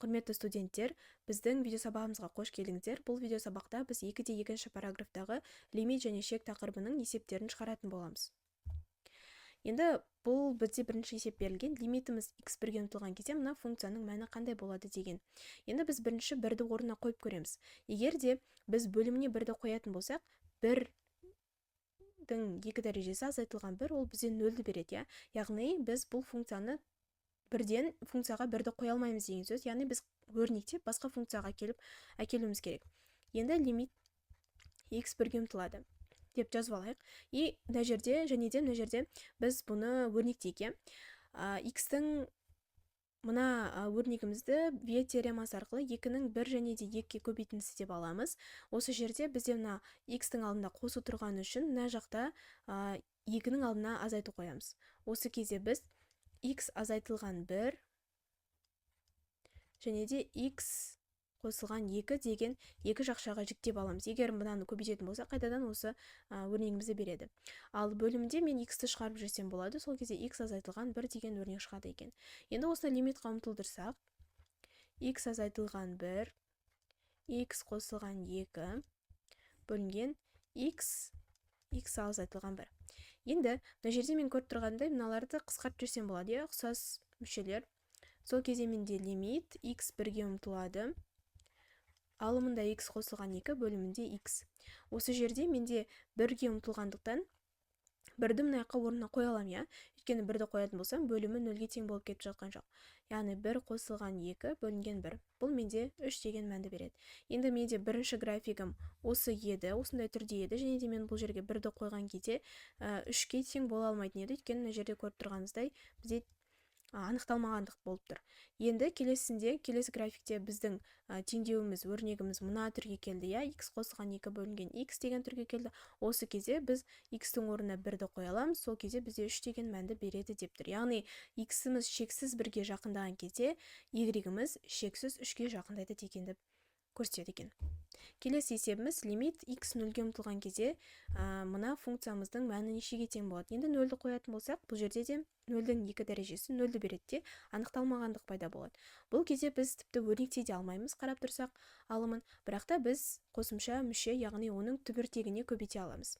Құрметті студенттер, біздің видеосабағымызға қош келдіңіздер. Бұл видеосабақта біз 2-2 параграфтағы лимит және шек тақырыбының есептерін шығаратын боламыз. Енді бұл бізде бірінші есеп берілген. Лимитіміз x1-ге ұмтылған кезде мына функцияның мәні қандай болады деген. Енді біз бірінші 1-ді орнына қойып көреміз. Егер де біз бөліміне 1-ді қоятын болсақ, 1-дің 2 дәрежесі азайтылған 1, ол бізде 0-ді береді. Яғни біз бұл функцияны бірден функцияға 1-ді қоя алмаймыз деген сөз. Яғни біз өрнектеп басқа функцияға әкелуіміз керек. Енді лимит x1-ге ұмтылады деп жазып алайық. И мына жерде және де мына жерде біз бұны өрнектейік. X-тің мына өрнегімізді Виет теоремасы арқылы 2-ның 1 және де 2-ге көбейтіндісі деп аламыз. Осы жерде бізде мына x-тің алдында қосу тұрғаны үшін мына жақта 2-ның алдына азайту қоямыз. Осы кезде біз x азайтылған 1 және де x қосылған 2 деген екі жақшаға жіктеп аламыз. Егер мынаны көбейтетін болса, қайтадан осы өрнегімізді береді. Ал бөлімде мен x-ті шығарып жүрсем болады, сол кезде x азайтылған 1 деген өрнек шығады екен. Енді осыны лимитқа ұмтылдырсақ, x азайтылған 1, x қосылған 2 бөлінген x азайтылған 1. Енді мына жерде мен көріп тұрғандай мыналарды қысқартып жүрсем болады, ұқсас мүшелер. Сол кезде менде лимит x1-ге ұмтылады. Алымында x қосылған 2 бөлімінде x. Осы жерде менде 1-ге ұмтылғандықтан 1-ді мына жаққа орнына қоя аламын, өйткені 1-ді қоятын болсам, бөлімі 0-ге тең болып кетіп жатқан жоқ. Яғни 1 қосылған 2 бөлінген 1. Бұл менде 3 деген мәнді береді. Енді менде бірінші графигім осы еді, осындай түрде еді, және де мен бұл жерге 1-ді қойған кезде 3-ке тең бола алмайтын еді, өйткені мына жерде көріп тұрғаныңыздай бізде анықталмағандық болып тұр. Енді келесі графикте біздің теңдеуіміз, өрнегіміз мына түрге келді, x қосылған 2 бөлінген x деген түрге келді. Осы кезде біз x-тің орнына 1-ді қоя аламыз, сол кезде бізде 3 деген мәнді береді деп тұр. Яғни x-іміз шексіз 1-ге жақындаған кезде y-іміз шексіз 3-ге жақындайды дегенді көрсетеді екен. Келесі есебіміз лимит x 0-ге ұмтылған кезде мына функциямыздың мәні нешеге тең болады. Енді 0-ді қоятын болсақ, бұл жерде де 0-дің 2 дәрежесі 0-ді береді, анықталмағандық пайда болады. Бұл кезде біз тіпті өрнектей де алмаймыз, қарап тұрсақ алымын, бірақ та біз қосымша мүше, яғни оның түбіртегіне көбейте аламыз.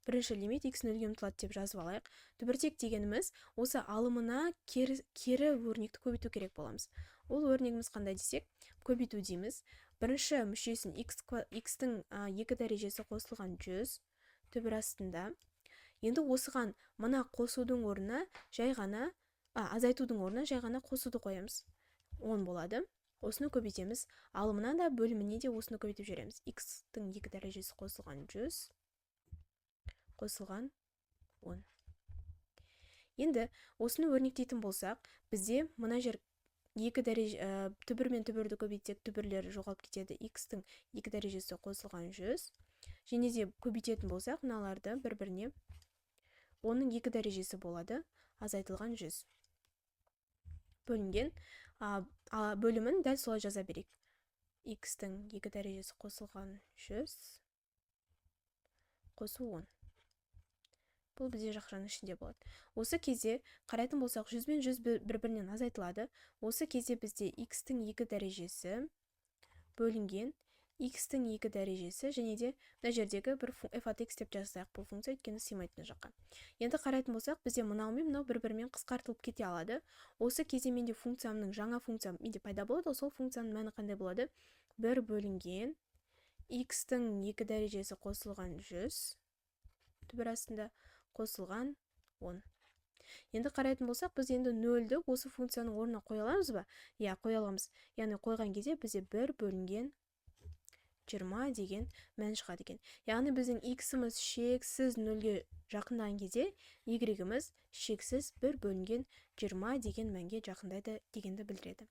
Бірінші лимит x 0-ге ұмтылады деп жазып алайық. Түбіртек дегеніміз осы алымына кері өрнекті көбейту керек боламыз. Ол өрнегіміз қандай десек, көбейту дейміз. Бірінші мүшесін x-тің 2 дәрежесі қосылған 100 түбір астында. Енді осыған мына қосудың орнына жай ғана азайтудың орнына жай ғана қосуды қоямыз. 10 болады. Осыны көбейтеміз. Алымына да бөліміне де осыны көбейтіп жүреміз. x-тің 2 дәрежесі қосылған 100 қосылған 10. Енді осыны өрнектейтін болсақ, бізде мына жер 2 дәреже түбір мен түбірді көбейтсек, түбірлер жоғалып кетеді. x-тің 2 дәрежесі қосылған 100. Және де көбейтетін болсақ, мыналарды бір-біріне оның 2 дәрежесі болады, азайтылған 100. Бөлінген бөлімін дәл солай жаза берейік. x-тің 2 дәрежесі қосылған 100 қосу 10. Бұл бізде жақшаның ішінде болады. Осы кезде қарайтын болсақ, 100 мен 100 бір-бірінен азайтылады. Осы кезде бізде x-тің 2 дәрежесі бөлінген x-тің 2 дәрежесі және де мына жердегі бір f от x деп жазсақ, бұл функция өйткені сыймайтын жаққа. Енді қарайтын болсақ, бізде мынау мен мынау бір-бірімен қысқартылып кете алады. Осы кезде менде функциямның жаңа функциям менде пайда болады, сол функцияның мәні қандай болады? 1 бөлінген x-тің 2 дәрежесі қосылған 100 түбір астында қосылған 10. Енді қарайтын болсақ, біз енді 0-ді осы функцияның орнына қоя аламыз ба? Қоя аламыз. Яғни қойған кезде бізде 1 бөлінген 20 деген мән шығады екен. Яғни біздің x-іміз шексіз 0-ге жақындаған кезде y-іміз шексіз 1 бөлінген 20 деген мәнге жақындайды дегенді білдіреді.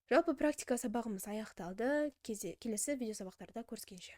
Жалпы практика сабағымыз аяқталды. Келесі видеосабақтарда көріскенше.